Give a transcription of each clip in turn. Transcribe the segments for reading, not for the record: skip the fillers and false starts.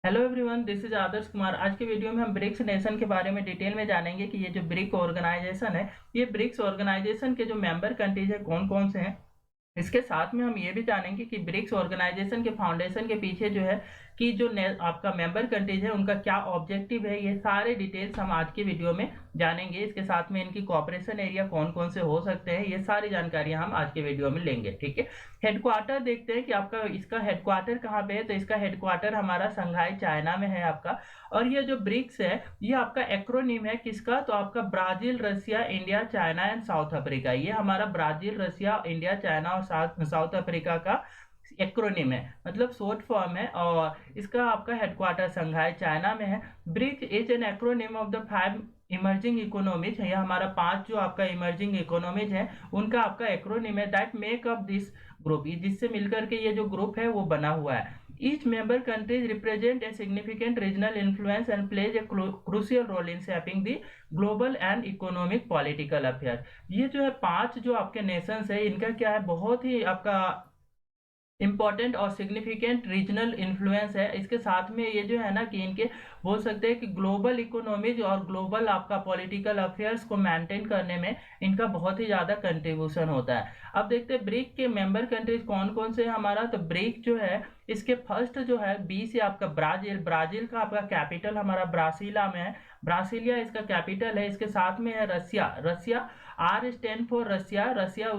Hello everyone, this is Adarsh Kumar. आज के video में हम ब्रिक्स नेशन के बारे में डिटेल में जानेंगे कि ये जो ब्रिक ऑर्गेनाइजेशन है, ये ब्रिक्स ऑर्गेनाइजेशन के जो मेंबर कंट्रीज है कौन कौन से हैं। इसके साथ में हम ये भी जानेंगे कि ब्रिक्स ऑर्गेनाइजेशन के फाउंडेशन के पीछे जो है कि जो आपका मेंबर कंट्रीज है उनका क्या ऑब्जेक्टिव है, ये सारे डिटेल्स हम आज की वीडियो में जानेंगे। इसके साथ में इनकी कॉपरेशन एरिया कौन कौन से हो सकते हैं, ये सारी जानकारियां हम आज के वीडियो में लेंगे। ठीक है, हेडक्वार्टर देखते हैं कि आपका इसका हेडक्वार्टर कहाँ पे है। तो इसका हेडक्वार्टर हमारा संघाई चाइना में है आपका। और ये जो ब्रिक्स है ये आपका एक्रोनिम है किसका, तो आपका Brazil, Russia, India, China and South Africa. ये हमारा ब्राजील, रसिया, इंडिया, चाइना और साउथ अफ्रीका का एक्रोनिम है, मतलब शॉर्ट फॉर्म है। और इसका आपका हेडक्वार्टर संघाई चाइना में है। BRICS is an acronym of the 5 emerging economies है। यह हमारा 5 जो आपका इमर्जिंग इकोनॉमीज है उनका आपका एक्रोनिम है, that make up this group, जिससे मिलकर के ये जो ग्रुप है वो बना हुआ है। Each member countries represent a significant regional influence and plays a crucial role in shaping the global and economic political affairs। ये जो है 5 जो आपके नेशंस है इनका क्या है, बहुत ही आपका इंपॉर्टेंट और सिग्निफिकेंट रीजनल इन्फ्लुएंस है। इसके साथ में ये जो है ना कि इनके बोल सकते हैं कि ग्लोबल इकोनॉमीज और ग्लोबल आपका पॉलिटिकल अफेयर्स को मेंटेन करने में इनका बहुत ही ज़्यादा कंट्रीब्यूशन होता है। अब देखते हैं ब्रिक के मेंबर कंट्रीज कौन कौन से हैं हमारा। तो ब्रिक जो है इसके फर्स्ट जो है बी से आपका ब्राजील। ब्राजील का आपका कैपिटल हमारा ब्रासिला में है, ब्रासिलिया इसका कैपिटल है। इसके साथ में है Russia. Russia R stand for Russia, Russia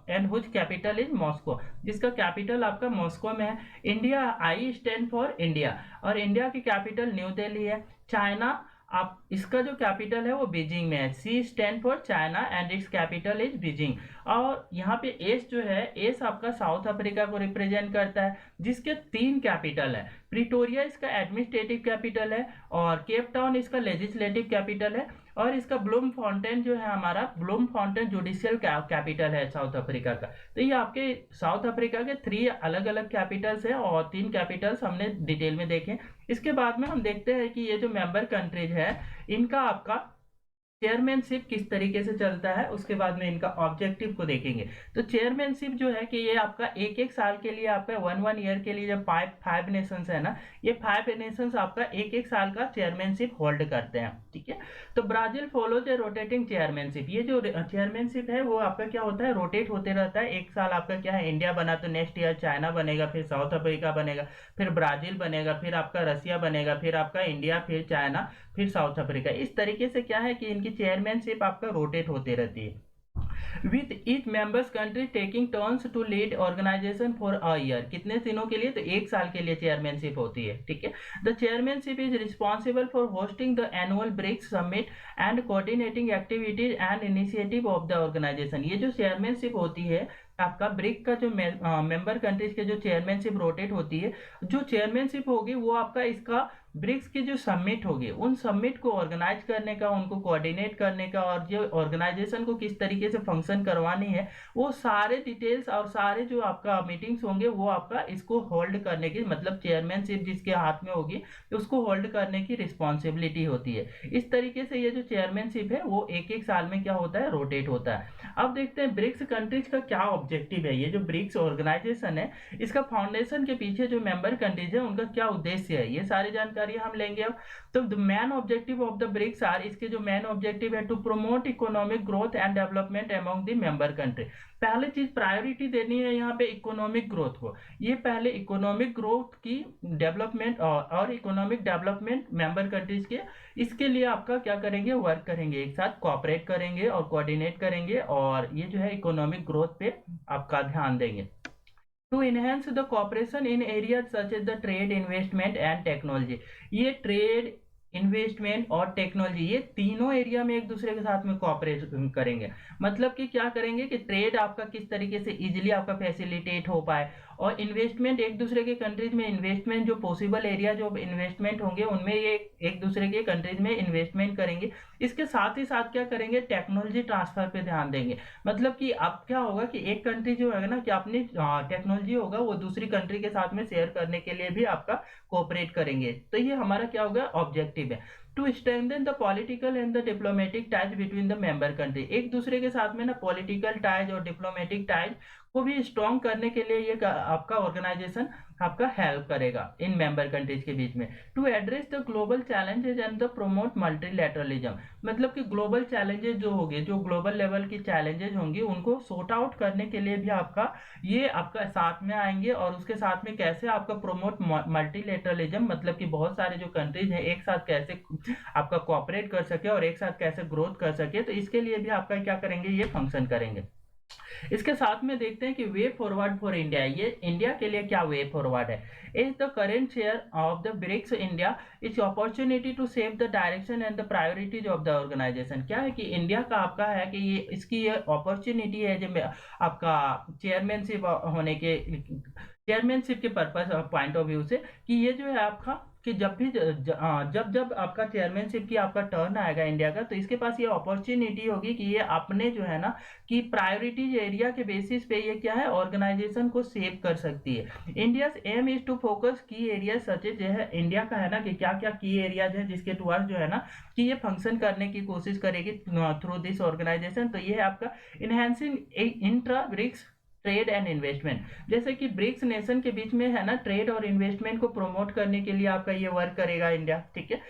and whose capital is Moscow, जिसका कैपिटल आपका मॉस्को में है। India I stand for India, और इंडिया की कैपिटल न्यू दिल्ली है। चाइना आप इसका जो कैपिटल है वो बीजिंग में है। C stand for China and its capital is Beijing. और यहाँ पे एस जो है, एस आपका साउथ अफ्रीका को रिप्रेजेंट करता है, जिसके 3 कैपिटल है। प्रिटोरिया इसका एडमिनिस्ट्रेटिव कैपिटल है, और केप टाउन इसका लेजिस्लेटिव कैपिटल है, और इसका ब्लूम फाउंटेन जो है हमारा, ब्लूम फाउंटेन जुडिशियल कैपिटल है साउथ अफ्रीका का। तो ये आपके साउथ अफ्रीका के 3 अलग अलग कैपिटल्स हैं, और 3 कैपिटल्स हमने डिटेल में देखे। इसके बाद में हम देखते हैं कि ये जो मेंबर कंट्रीज है इनका आपका चेयरमैनशिप किस तरीके से चलता है, उसके बाद में इनका ऑब्जेक्टिव को देखेंगे। तो चेयरमैनशिप जो है कि ये आपका एक एक साल के लिए, आपका 1 ईयर के लिए, जब 5 नेशंस है ना, ये 5 नेशंस आपका एक एक साल का चेयरमैनशिप होल्ड करते हैं। ठीक है, तो ब्राजील फॉलोज ए रोटेटिंग चेयरमैनशिप। ये जो चेयरमैनशिप है वो आपका क्या होता है, रोटेट होते रहता है। एक साल आपका क्या है, इंडिया बना तो नेक्स्ट ईयर चाइना बनेगा, फिर साउथ अफ्रीका बनेगा, फिर ब्राजील बनेगा, फिर आपका रसिया बनेगा, फिर आपका इंडिया, फिर चाइना, फिर साउथ अफ्रीका। इस तरीके से क्या है कि इनकी चेयरमैनशिप आपका रोटेट होती रहती है, with each members country taking turns to lead organisation for a year. कितने दिनों के लिए, तो एक साल के लिए चेयरमैनशिप होती है। ठीक है, the chairmanship is responsible for hosting the annual BRICS summit and coordinating activities and initiative of the organisation. ये जो चेयरमैनशिप होती है आपका ब्रिक का, जो मेंबर कंट्रीज के जो चेयरमैनशिप रोटेट होती है, जो चेयरमैनशिप होगी वो आपका इसका ब्रिक्स की जो समिट होगी उन समिट को ऑर्गेनाइज करने का, उनको कोऑर्डिनेट करने का, और जो ऑर्गेनाइजेशन को किस तरीके से फंक्शन करवानी है वो सारे डिटेल्स और सारे जो आपका मीटिंग्स होंगे वो आपका इसको होल्ड करने की, मतलब चेयरमैनशिप जिसके हाथ में होगी उसको होल्ड करने की रिस्पॉन्सिबिलिटी होती है। इस तरीके से ये जो चेयरमैनशिप है वो एक एक साल में क्या होता है, रोटेट होता है। अब देखते हैं ब्रिक्स कंट्रीज का क्या ऑब्जेक्टिव है। ये जो ब्रिक्स ऑर्गेनाइजेशन है इसका फाउंडेशन के पीछे जो मेंबर कंट्रीज है उनका क्या उद्देश्य है, ये सारी जानकारी हम लेंगे अब। तो the main objective of the BRICS are, इसके जो मेन ऑब्जेक्टिव है, to promote economic growth and development among the member country. पहले चीज प्रायोरिटी देनी है यहाँ पे इकोनॉमिक ग्रोथ को। ये पहले इकोनॉमिक ग्रोथ की डेवलपमेंट और इकोनॉमिक डेवलपमेंट मेंबर कंट्रीज के, इसके लिए आपका क्या करेंगे, वर्क करेंगे, एक साथ कोऑपरेट करेंगे और कोऑर्डिनेट करेंगे, और ये जो है इकोनॉमिक ग्रोथ पे आपका ध्यान देंगे। To enhance the cooperation in areas such as the trade, investment and technology। ये ट्रेड, इन्वेस्टमेंट और टेक्नोलॉजी, ये तीनों एरिया में एक दूसरे के साथ में कोऑपरेट करेंगे। मतलब कि क्या करेंगे कि ट्रेड आपका किस तरीके से इजीली आपका फैसिलिटेट हो पाए, और इन्वेस्टमेंट एक दूसरे के कंट्रीज में इन्वेस्टमेंट, जो पॉसिबल एरिया जो इन्वेस्टमेंट होंगे उनमें ये एक दूसरे के कंट्रीज में इन्वेस्टमेंट करेंगे। इसके साथ ही साथ क्या करेंगे, टेक्नोलॉजी ट्रांसफर पे ध्यान देंगे। मतलब कि अब क्या होगा कि एक कंट्री जो है ना कि अपनी टेक्नोलॉजी होगा वो दूसरी कंट्री के साथ में शेयर करने के लिए भी आपका कोऑपरेट करेंगे। तो ये हमारा क्या होगा, ऑब्जेक्टिव है। To strengthen the political and the diplomatic ties between the member country. एक दूसरे के साथ में ना पॉलिटिकल टाइज और डिप्लोमेटिक टाइज को भी स्ट्रॉन्ग करने के लिए ये आपका ऑर्गेनाइजेशन आपका हेल्प करेगा इन मेंबर कंट्रीज के बीच में। To address the global challenges and the promote multilateralism, मतलब कि ग्लोबल चैलेंजेस जो होंगे, जो ग्लोबल लेवल की चैलेंजेस होंगी, उनको सॉर्ट आउट करने के लिए भी आपका ये आपका साथ में आएंगे। और उसके साथ में कैसे आपका प्रमोट मल्टीलैटरलिज्म, मतलब कि बहुत सारे जो कंट्रीज हैं एक साथ कैसे आपका कोऑपरेट कर सके और एक साथ कैसे ग्रोथ कर सके, तो इसके लिए भी आपका क्या करेंगे, ये फंक्शन करेंगे। इसके साथ में देखते हैं कि वे फॉरवर्ड फॉर इंडिया, ये इंडिया के लिए क्या वे फॉरवर्ड है। Is the current share of the BRICS India is opportunity to save the direction and the priorities of the organisation. क्या है कि इंडिया का आपका है कि ये इसकी ये अपॉर्चुनिटी है जो आपका चेयरमैनशिप के पर्पस पॉइंट ऑफ व्यू से, कि ये जो है आपका कि जब भी जब जब आपका चेयरमैनशिप की आपका टर्न आएगा इंडिया का, तो इसके पास ये अपॉर्चुनिटी होगी कि ये अपने जो है ना कि प्रायोरिटीज एरिया के बेसिस पे ये क्या है, ऑर्गेनाइजेशन को सेव कर सकती है। India aim is to focus key area such जो है इंडिया का है ना कि क्या क्या की एरियाज है जिसके टुवर्ड्स जो है ना कि ये फंक्शन करने की कोशिश करेगी थ्रू दिस ऑर्गेनाइजेशन। तो ये है आपका enhancing intra BRICS trade and investment, जैसे कि ब्रिक्स नेशन के बीच में है ना ट्रेड और इन्वेस्टमेंट को प्रमोट करने के लिए आपका ये वर्क करेगा इंडिया, ठीक है।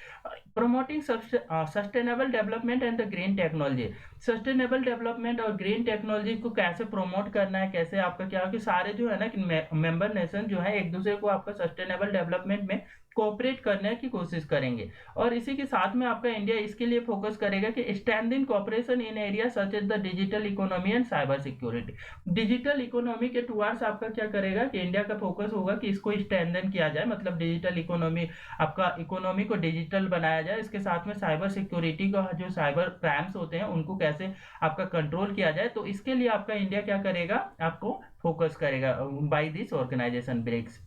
Promoting sustainable development and the green technology, sustainable development और ग्रीन टेक्नोलॉजी को कैसे प्रमोट करना है, कैसे आपका क्या कि सारे जो है ना कि मेंबर नेशन जो है एक दूसरे को आपका सस्टेनेबल डेवलपमेंट में कोऑपरेट करने की कोशिश करेंगे। और इसी के साथ में आपका इंडिया इसके लिए फोकस करेगा कि stand in cooperation in area such as the digital economy and cyber security. Digital economy के टुवर्ड्स आपका क्या करेगा कि इंडिया का फोकस होगा कि इसको स्ट्रेंथन किया जाए, मतलब डिजिटल इकोनॉमी, आपका इकोनॉमी को डिजिटल बनाया जाए। इसके साथ में साइबर सिक्योरिटी का जो साइबर क्राइम्स होते हैं उनको कैसे आपका कंट्रोल किया जाए, तो इसके लिए आपका इंडिया क्या करेगा, आपको फोकस करेगा by this organisation BRICS.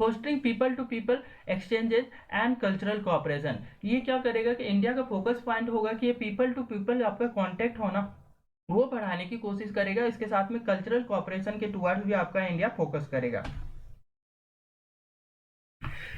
Fostering people to people exchanges and cultural cooperation, ये क्या करेगा कि इंडिया का फोकस पॉइंट होगा कि ये पीपल टू पीपल आपका कांटेक्ट होना वो बढ़ाने की कोशिश करेगा। इसके साथ में कल्चरल कोऑपरेशन के टुवर्ड्स भी आपका इंडिया फोकस करेगा।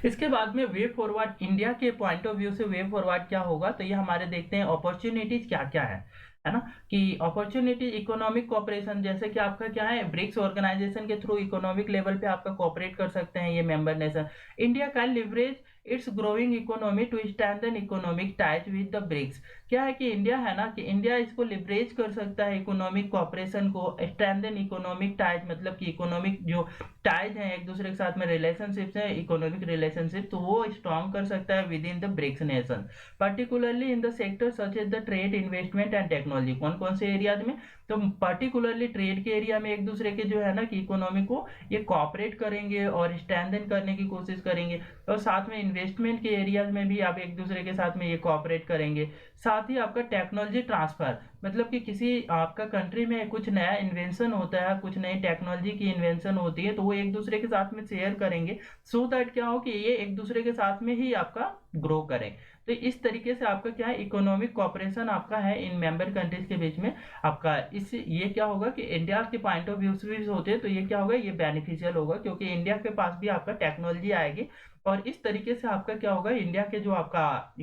इसके बाद में वे फॉरवर्ड, इंडिया के पॉइंट ऑफ व्यू से वे फॉरवर्ड क्या होगा, तो ये हमारे देखते हैं अपॉर्चुनिटीज क्या क्या है ना कि अपॉर्चुनिटी इकोनॉमिक कोऑपरेशन, जैसे कि आपका क्या है ब्रिक्स ऑर्गेनाइजेशन के थ्रू इकोनॉमिक लेवल पे आपका कोऑपरेट कर सकते हैं ये member nation. India can leverage its growing economy to strengthen economic ties with the BRICS, क्या है कि इंडिया है ना कि इंडिया इसको लिवरेज कर सकता है इकोनॉमिक कोऑपरेशन को, स्ट्रेंथन इकोनॉमिक टाइज, मतलब कि इकोनॉमिक जो टाइज हैं एक दूसरे के साथ में रिलेशनशिप्स हैं, इकोनॉमिक रिलेशनशिप, तो वो स्ट्रॉन्ग कर सकता है within the BRICS nation, particularly in the sector such as the trade, investment and technology. कौन कौन से एरियाज में, तो पर्टिकुलरली ट्रेड के एरिया में एक दूसरे के जो है ना कि इकोनॉमी को ये कोऑपरेट करेंगे और स्ट्रेंथन करने की कोशिश करेंगे। और साथ में इन्वेस्टमेंट के एरियाज में भी आप एक दूसरे के साथ में ये कोऑपरेट करेंगे। साथ ही आपका टेक्नोलॉजी ट्रांसफर, मतलब कि किसी आपका कंट्री में कुछ नया इन्वेंशन होता है, कुछ नई टेक्नोलॉजी की इन्वेंशन होती है, तो वो एक दूसरे के साथ में शेयर करेंगे सो दैट क्या हो कि ये एक दूसरे के साथ में ही आपका ग्रो करें। तो इस तरीके से आपका क्या है इकोनॉमिक कोऑपरेशन आपका है इन मेंबर कंट्रीज के बीच में आपका। इस ये क्या होगा कि इंडिया के पॉइंट ऑफ व्यू से होते हैं तो ये क्या होगा, ये बेनिफिशियल होगा क्योंकि इंडिया के पास भी आपका टेक्नोलॉजी आएगी और इस तरीके से आपका क्या होगा, इंडिया के जो आपका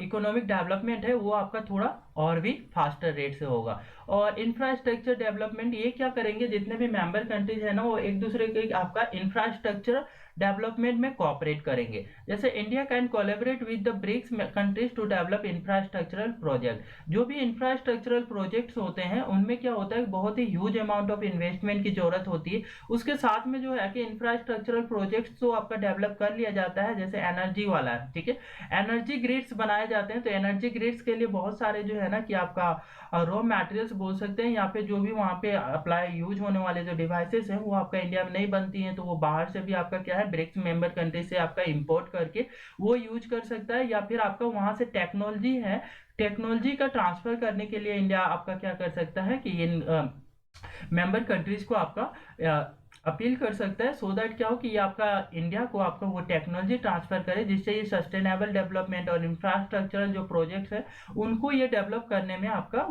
इकोनॉमिक डेवलपमेंट है वो आपका थोड़ा और भी फास्टर रेट से होगा। और इंफ्रास्ट्रक्चर डेवलपमेंट, ये क्या करेंगे जितने भी मेंबर कंट्रीज है ना वो एक दूसरे के आपका इंफ्रास्ट्रक्चर डेवलपमेंट में कोऑपरेट करेंगे। जैसे India can collaborate with the BRICS countries to develop infrastructural project, जो भी इंफ्रास्ट्रक्चरल प्रोजेक्ट्स होते हैं उनमें क्या होता है बहुत ही ह्यूज अमाउंट ऑफ इन्वेस्टमेंट की जरूरत होती है। उसके साथ में जो है कि इंफ्रास्ट्रक्चरल प्रोजेक्ट्स तो आपका डेवलप कर लिया जाता है, जैसे एनर्जी वाला, ठीक है, एनर्जी ग्रिड्स बनाए जाते हैं। तो एनर्जी ग्रिड्स के लिए बहुत सारे जो है ना कि आपका रॉ मटेरियल्स बोल सकते हैं या फिर जो भी वहाँ पे अप्लाई यूज होने वाले जो डिवाइसेस हैं वो आपका इंडिया में नहीं बनती हैं, तो वो बाहर से भी आपका क्या है ब्रिक्स मेंबर कंट्री से आपका इंपोर्ट करके वो यूज कर सकता है। या फिर आपका वहाँ से टेक्नोलॉजी है, टेक्नोलॉजी का ट्रांसफर करने के लिए इंडिया आपका क्या कर सकता है कि इन मेंबर कंट्रीज को आपका अपील कर सकता है सो दैट क्या हो कि ये आपका इंडिया को आपका वो टेक्नोलॉजी ट्रांसफर करे जिससे ये सस्टेनेबल डेवलपमेंट और इंफ्रास्ट्रक्चरल जो प्रोजेक्ट्स है उनको ये डेवलप करने में आपका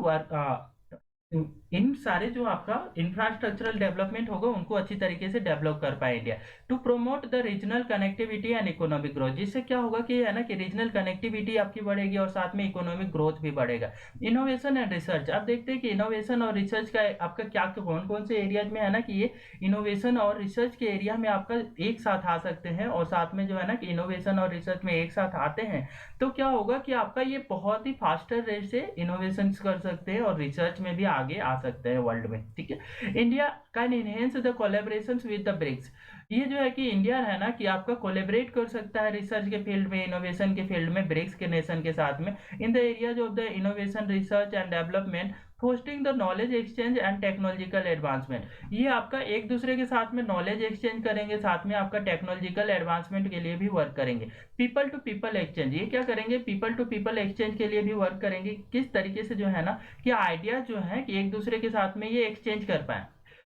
इन सारे जो आपका इंफ्रास्ट्रक्चरल डेवलपमेंट होगा उनको अच्छी तरीके से डेवलप कर पाए India. To promote the regional connectivity and economic growth, जिससे क्या होगा कि है ना कि रीजनल कनेक्टिविटी आपकी बढ़ेगी और साथ में इकोनॉमिक ग्रोथ भी बढ़ेगा। इनोवेशन एंड रिसर्च, आप देखते हैं कि इनोवेशन और रिसर्च का आपका क्या कौन कौन से एरियाज में है ना कि ये इनोवेशन और रिसर्च के एरिया में आपका एक साथ आ सकते हैं, और साथ में जो है ना कि इनोवेशन और रिसर्च में एक साथ आते हैं तो क्या होगा कि आपका ये बहुत ही फास्टर रेट से इनोवेशन कर सकते हैं और रिसर्च में भी आगे आ सकते हैं वर्ल्ड में, ठीक है। India can enhance the collaboration with the BRICS, ये जो है कि इंडिया है ना कि आपका कोलेबरेट कर सकता है रिसर्च के फील्ड में, इनोवेशन के फील्ड में ब्रिक्स के नेशन के साथ में, in the areas of the innovation research and development, fostering the knowledge exchange and technological advancement. ये आपका एक दूसरे के साथ में नॉलेज एक्सचेंज करेंगे, साथ में आपका टेक्नोलॉजिकल एडवांसमेंट के लिए भी वर्क करेंगे। पीपल टू पीपल एक्सचेंज, ये क्या करेंगे, पीपल टू पीपल एक्सचेंज के लिए भी वर्क करेंगे। किस तरीके से जो है ना कि आइडिया जो है कि एक दूसरे के साथ में ये एक्सचेंज कर पाए।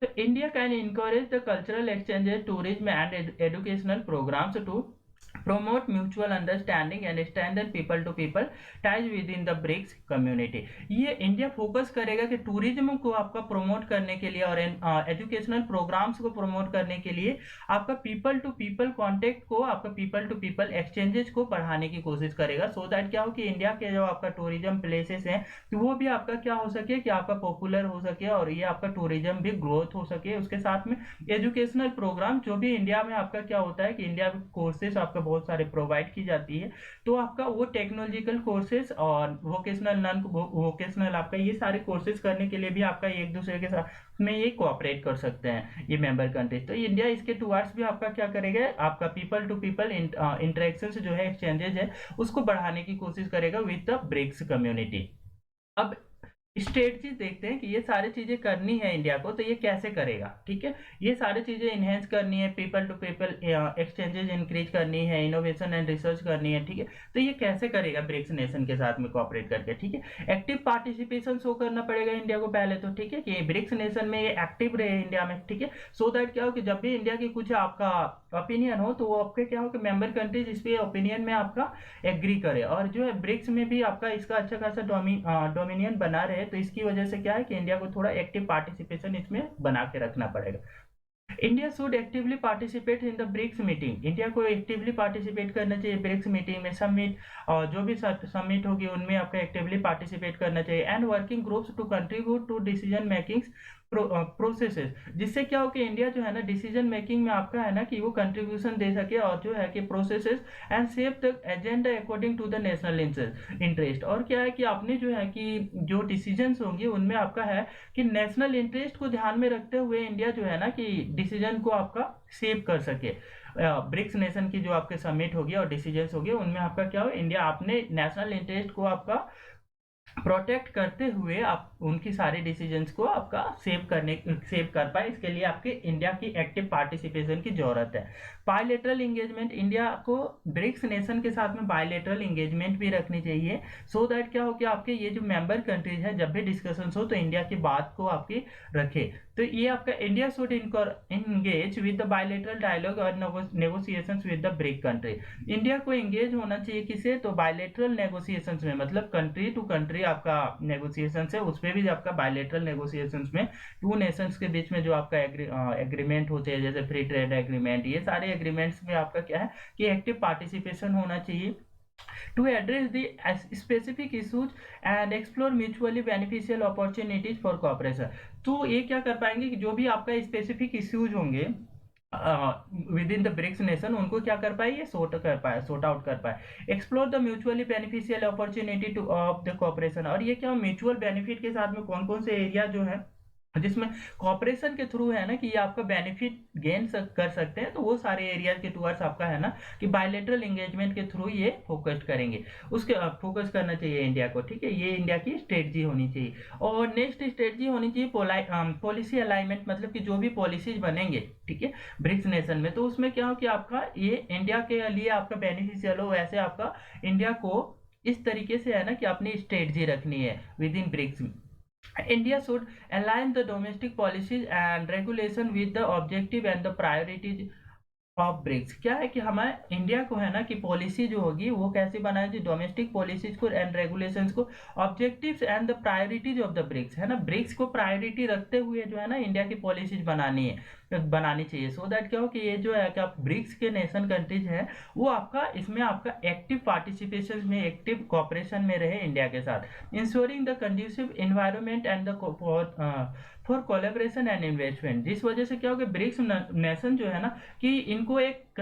तो India can encourage the cultural exchanges, tourism and educational programs to promote mutual understanding and strengthen people to people ties within the BRICS community। ये इंडिया फोकस करेगा कि टूरिज्म को आपका प्रमोट करने के लिए और एजुकेशनल प्रोग्राम्स को प्रमोट करने के लिए आपका पीपल टू पीपल कॉन्टेक्ट को, आपका पीपल टू पीपल एक्सचेंजेस को बढ़ाने की कोशिश करेगा, सो दैट क्या हो कि इंडिया के जो आपका टूरिज्म प्लेसेस हैं तो वो भी आपका क्या हो सके कि आपका पॉपुलर हो सके और ये आपका टूरिज्म भी ग्रोथ हो सके। उसके साथ में एजुकेशनल प्रोग्राम जो भी इंडिया में आपका क्या होता है कि इंडिया में कोर्सेज आपका बहुत सारे प्रोवाइड की जाती है, तो आपका वो टेक्नोलॉजिकल कोर्सेज और वोकेशनल नॉन वोकेशनल आपका ये सारे कोर्सेज करने के लिए भी आपका एक दूसरे के साथ में ये कोऑपरेट कर सकते हैं ये मेंबर कंट्रीज। तो इंडिया इसके टुवर्ड्स भी आपका क्या करेगा, आपका पीपल टू पीपल इंटरेक्शन जो है, एक्सचेंजेज है, उसको बढ़ाने की कोशिश करेगा विद द ब्रिक्स कम्युनिटी। अब स्ट्रेटजी देखते हैं कि ये सारी चीजें करनी है इंडिया को तो ये कैसे करेगा, ठीक है। ये सारी चीजें इनहेंस करनी है, people to people exchanges increase करनी है, इनोवेशन एंड रिसर्च करनी है, ठीक है। तो ये कैसे करेगा ब्रिक्स नेशन के साथ में कोऑपरेट करके, ठीक है। एक्टिव पार्टिसिपेशन शो करना पड़ेगा इंडिया को पहले तो, ठीक है, कि ब्रिक्स नेशन में ये एक्टिव रहे इंडिया में, ठीक है। सो दैट क्या हो कि जब भी इंडिया की कुछ आपका ओपिनियन हो तो वो आपके क्या हो कि मेंबर कंट्रीज इस पे ओपिनियन में आपका एग्री करे, और जो है ब्रिक्स में भी आपका इसका अच्छा खासा डोमिनियन बना रहे। तो इसकी वजह से क्या है कि इंडिया को थोड़ा एक्टिव पार्टिसिपेशन इसमें बना के रखना पड़ेगा। India should actively participate in the BRICS meeting, India को एक्टिवली पार्टिसिपेट करना चाहिए ब्रिक्स मीटिंग में, समिट और जो भी समिट होगी उनमें आपको एक्टिवली पार्टिसिपेट करना चाहिए। And working groups to contribute to decision making processes, जिससे क्या हो कि इंडिया जो है ना डिसीजन मेकिंग में आपका है ना कि वो कंट्रीब्यूशन दे सके और जो है कि processes and shape the agenda according to the national interest. और क्या है कि आपने जो है कि जो डिसीजंस होंगे उनमें आपका है कि नेशनल इंटरेस्ट को ध्यान में रखते हुए इंडिया जो है ना कि डिसीजन को आपका शेप कर सके। ब्रिक्स नेशन की जो आपके समिट होगी और डिसीजंस होगी उनमें आपका क्या हो, इंडिया अपने नेशनल इंटरेस्ट को आपका प्रोटेक्ट करते हुए आप उनकी सारी डिसीजंस को आपका सेव कर पाए, इसके लिए आपके इंडिया की एक्टिव पार्टिसिपेशन की जरूरत है। बायलेटरल एंगेजमेंट, इंडिया को ब्रिक्स नेशन के साथ में बायलेटरल एंगेजमेंट भी रखनी चाहिए, सो दैट क्या हो कि आपके ये जो मेंबर कंट्रीज है जब भी डिस्कशन हो तो इंडिया की बात को आपकी रखे। तो ये आपका India should engage with the bilateral dialogue और negotiations with the BRIC country, India को एंगेज होना चाहिए किसे, तो बायलेटरल नेगोशिएशंस में, मतलब कंट्री टू कंट्री आपका नेगोशिएशन है उसमें भी आपका बायलेटरल नेगोशिएशंस में टू नेशंस के बीच में जो आपका एग्रीमेंट होते हैं जैसे फ्री ट्रेड एग्रीमेंट, ये सारे एग्रीमेंट्स में आपका क्या है कि एक्टिव पार्टिसिपेशन होना चाहिए to address the specific issues and explore mutually beneficial opportunities for cooperation। तो ये क्या कर पाएंगे कि जो भी आपका स्पेसिफिक इश्यूज होंगे within the BRICS nation उनको क्या कर पाए, ये सॉर्ट आउट कर पाए। Explore the mutually beneficial opportunity to of the cooperation, और ये क्या म्यूचुअल बेनिफिट के साथ में कौन कौन से एरिया जो है जिसमें कॉपरेशन के थ्रू है ना कि ये आपका बेनिफिट गेन कर सकते हैं, तो वो सारे एरियाज के टुवर्ड्स आपका है ना कि बायलेटरल एंगेजमेंट के थ्रू ये फोकस करेंगे, उसके फोकस करना चाहिए इंडिया को, ठीक है। ये इंडिया की स्ट्रेटजी होनी चाहिए। और नेक्स्ट स्ट्रेटजी होनी चाहिए पॉलिसी अलाइनमेंट, मतलब कि जो भी पॉलिसीज बनेंगे, ठीक है, ब्रिक्स नेशन में, तो उसमें क्या हो कि आपका ये इंडिया के लिए आपका बेनिफिशियल हो, वैसे आपका इंडिया को इस तरीके से है ना कि अपनी स्ट्रेटजी रखनी है within BRICS. India should align the domestic policies and regulation with the objective and the priorities of BRICS क्या है कि हमारे इंडिया को है ना कि पॉलिसी जो होगी वो कैसे बनाए जी, डोमेस्टिक पॉलिसीज को एंड रेगुलेशंस को, objectives and the priorities of the BRICS, है ना, ब्रिक्स को प्रायोरिटी रखते हुए जो है ना इंडिया की पॉलिसीज बनानी चाहिए, सो दैट क्या हो कि ये जो है कि आप ब्रिक्स के नेशन कंट्रीज हैं वो आपका इसमें आपका एक्टिव पार्टिसिपेशन में, एक्टिव कॉपरेशन में रहे इंडिया के साथ, ensuring the conducive environment and the for collaboration and investment. जिस वजह से क्या हो कि ब्रिक्स नेशन जो है ना कि इनको एक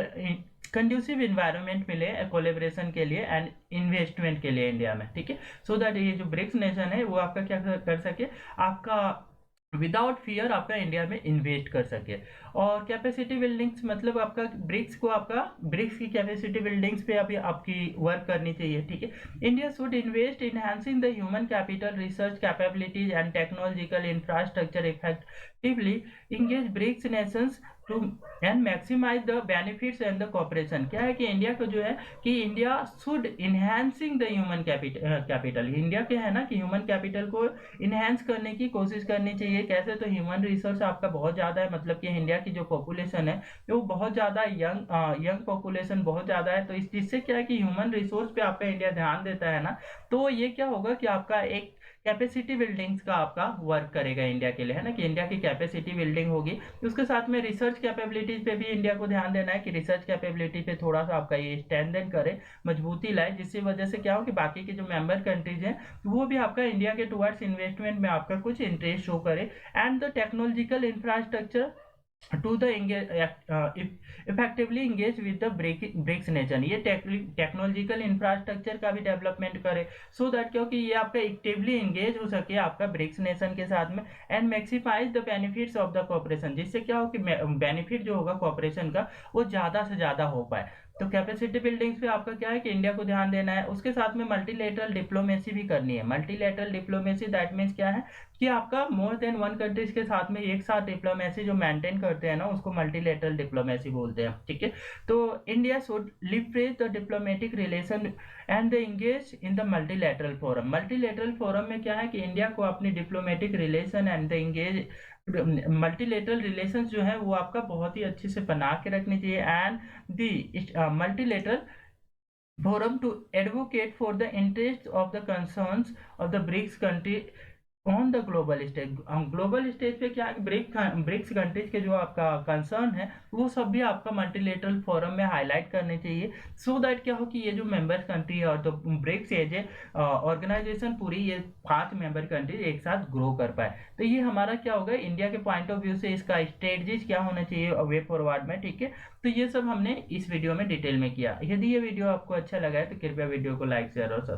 कंड्यूसिव इन्वायरमेंट मिले कोलेबरेशन के लिए एंड इन्वेस्टमेंट के लिए इंडिया में, ठीक है, सो दैट ये जो ब्रिक्स नेशन है वो आपका क्या कर सके, आपका विदाउट फियर आपका इंडिया में इन्वेस्ट कर सके। और कैपेसिटी बिल्डिंग्स मतलब आपका ब्रिक्स को, आपका ब्रिक्स की कैपेसिटी बिल्डिंग्स पे अभी आपकी वर्क करनी चाहिए, ठीक है। India should invest enhancing the human capital, research capabilities and technological infrastructure effectively engage BRICS nations to and maximize the benefits and the cooperation. क्या है कि इंडिया को जो है कि India should enhancing the human capital, India के है ना कि ह्यूमन कैपिटल को इनहेंस करने की कोशिश करनी चाहिए। कैसे, तो ह्यूमन रिसोर्स आपका बहुत ज़्यादा है, मतलब कि इंडिया की जो पॉपुलेशन है वो बहुत ज़्यादा यंग पॉपुलेशन बहुत ज़्यादा है, तो इस चीज़ से क्या है कि ह्यूमन रिसोर्स पे आपका इंडिया ध्यान देता है ना, तो ये क्या होगा कि आपका एक कैपेसिटी बिल्डिंग्स का आपका वर्क करेगा इंडिया के लिए, है ना, कि इंडिया की कैपेसिटी बिल्डिंग होगी। उसके साथ में रिसर्च कैपेबिलिटीज पे भी इंडिया को ध्यान देना है कि रिसर्च कैपेबिलिटी पे थोड़ा सा आपका ये स्ट्रेंथन करे, मजबूती लाए, जिसकी वजह से क्या हो कि बाकी के जो मेंबर कंट्रीज हैं वो भी आपका इंडिया के टुवर्ड्स इन्वेस्टमेंट में आपका कुछ इंटरेस्ट शो करे। And the technological infrastructure to the effectively engage with the BRICS nation, ये टेक्नोलॉजिकल इंफ्रास्ट्रक्चर का भी डेवलपमेंट करे, सो दैट क्योंकि ये आपका एक्टिवली इंगेज हो सके आपका ब्रिक्स नेशन के साथ में and maximize the benefits of the cooperation, जिससे क्या हो कि बेनिफिट जो होगा कॉपरेशन का वो ज़्यादा से ज़्यादा हो पाए। तो कैपेसिटी बिल्डिंग्स पे आपका क्या है कि इंडिया को ध्यान देना है। उसके साथ में मल्टीलेटरल डिप्लोमेसी भी करनी है। मल्टीलेटरल डिप्लोमेसी दैट मीन्स क्या है कि आपका मोर देन वन कंट्रीज के साथ में एक साथ डिप्लोमेसी जो मेंटेन करते हैं ना उसको मल्टीलेटरल डिप्लोमेसी बोलते हैं, ठीक है। तो India should leverage the diplomatic relation and the engage in the multilateral forum. Multilateral forum में क्या है कि इंडिया को अपनी diplomatic relation and the engage multilateral relations जो है वो आपका बहुत ही अच्छे से बना के रखनी चाहिए and the multilateral forum to advocate for the interests of the concerns of the BRICS country on the global stage. Global stage पे क्या ब्रिक्स कंट्रीज के जो आपका कंसर्न है वो सब भी आपका मल्टीलेटरल फोरम में हाईलाइट करने चाहिए, सो दैट क्या हो कि ये जो मेंबर कंट्री है और तो ब्रिक्स एज ए ऑर्गेनाइजेशन पूरी ये 5 मेंबर कंट्रीज एक साथ ग्रो कर पाए। तो ये हमारा क्या होगा इंडिया के पॉइंट ऑफ व्यू से इसका स्ट्रेटजीज क्या होना चाहिए वे फॉरवर्ड में, ठीक है। तो ये सब हमने इस वीडियो में डिटेल में किया। यदि ये वीडियो आपको अच्छा लगा है तो कृपया वीडियो को लाइक शेयर और